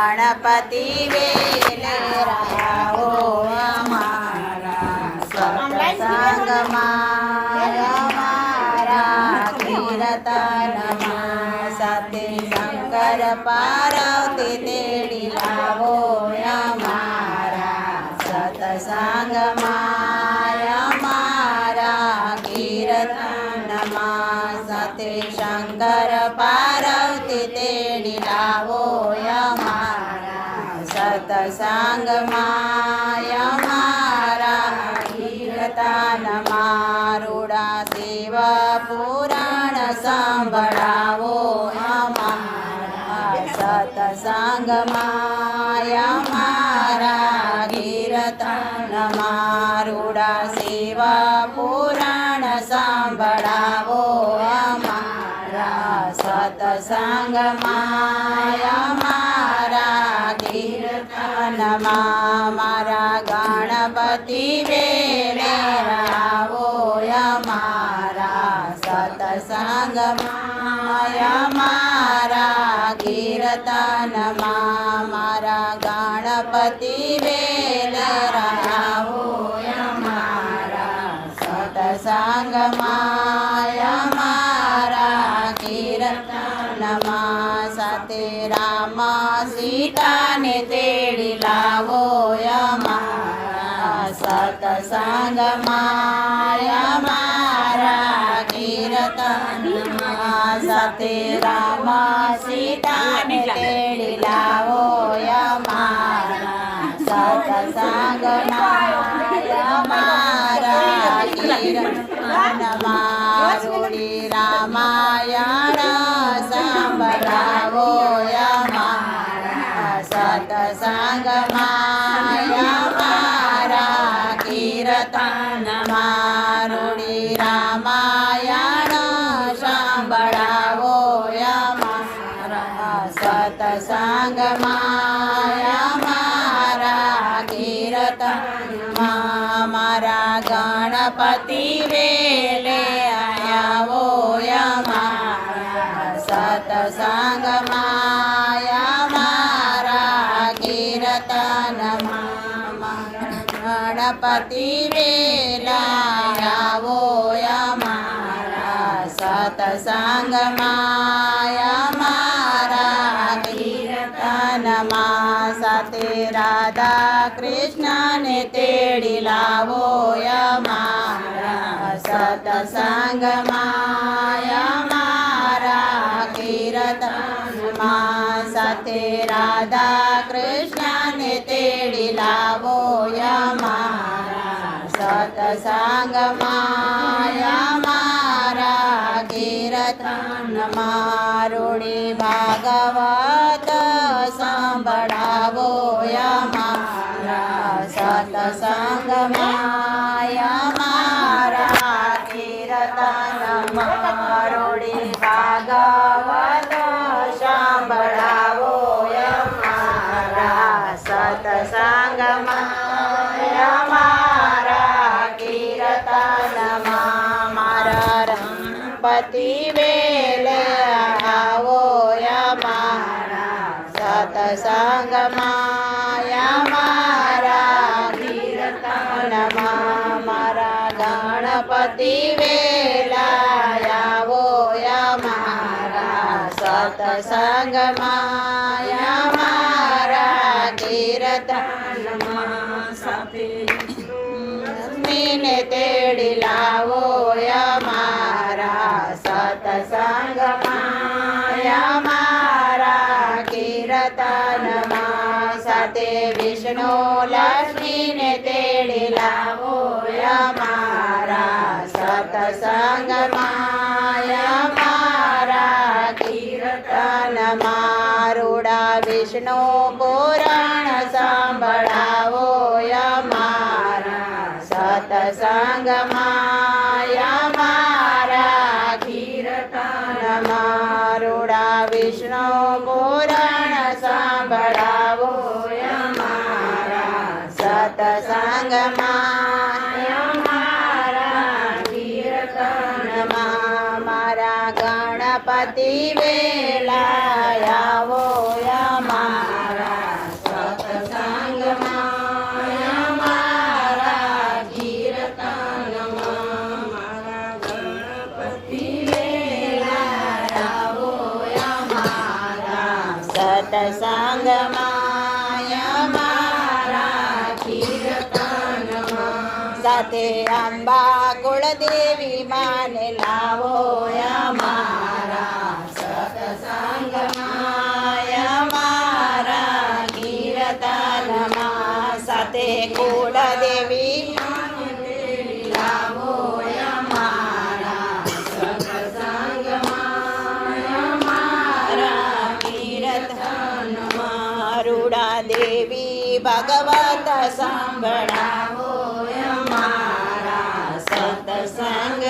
ગણપતિ વેલેરાવો અમારા સત્સંગમાં અમારા કીર્તનમાં સાથે શંકર પાર્વતી તેડી લાવો અમારા સત્સંગમાં અમારા કીર્તનમાં સાથે શંકર પાર્વતી તેડી લાવો સત્સંગમાં અમારા કીર્તનમાં રૂડા શિવ પુરાણ સંભળાવો અમારા સત્સંગમાં અમારા કીર્તનમાં રૂડા શિવ પુરાણ સંભળાવો અમારા સત્સંગમાં અમારા કીર્તનમાં મારા ગણપતિ વેલેરાવો અમારા સત્સંગમાં અમારા કીર્તનમાં મારા ગણપતિ વેલેરાવો અમારા સત્સંગમાં અમારા કીર્તનમાં સાથે રામ સીતાને તેડી લાવો અમારા સત્સંગમાં અમારા કીર્તનમાં સાથે રામ સીતાને તેડી લાવો અમારા સત્સંગમાં અમારા કીર્તનમાં રૂડી રામાયણ સંભળાવો અમારા સત્સંગમાં અમારા કીર્તનમાં રૂડી રામાયણ સંભળાવો અમારા સત્સંગમાં અમારા કીર્તનમાં મારા ગણપતિ વેલે આવો અમારા સત્સંગમાં અમારા કીર્તનમાં ગણપતિ વેલા આવો અમારા સત્સંગમાં અમારા કીર્તનમાં સાથે રાધા કૃષ્ણને તેડી લાવો અમારા સત્સંગમાં અમારા કીર્તનમાં સાથે રાધા કૃષ્ણને તેડી લાવો અમારા સત્સંગમાં અમારા કીર્તનમાં રૂડી ભાગવત સંભળાવો અમારા સત્સંગમાં અમારા કીર્તનમાં રૂડી ભાગવત સંભળાવો અમારા સત્સંગમાં અમારા કીર્તનમાં મારા ગણપતિ વેલે આવો અમારા સત્સંગમાં અમારા કીર્તનમાં મારા ગણપતિ વેલા આવો અમારા સત્સંગમાં અમારા કીર્તનમાં સાથે લક્ષ્મીને તેડી લાવો અમારા સત્સંગમાં અમારા કીર્તનમાં સાથે વિષ્ણુ લક્ષ્મીને તેડી લાવો અમારા સત્સંગમાં અમારા કીર્તનમાં રૂડા વિષ્ણુ પુરાણ સંભળાવો અમારા સત્સંગમાં અમારા કીર્તનમાં રૂડા વિષ્ણુ પુરાણ સંભળાવો અમારા સત્સંગમાં અમારા કીર્તનમાં મારા ગણપતિ વેલા આવો અમારા સત્સંગમાં અમારા કીર્તનમાં સાથે અંબા કુળદેવી માને લાવો અમારા સત્સંગમાં અમારા કીર્તનમાં સાથે કુળદેવી લાવો અમારા સત્સંગમાં અમારા કીર્તનમાં રૂડા દેવી ભગવત સાંભળાવો અમારા સત્સંગ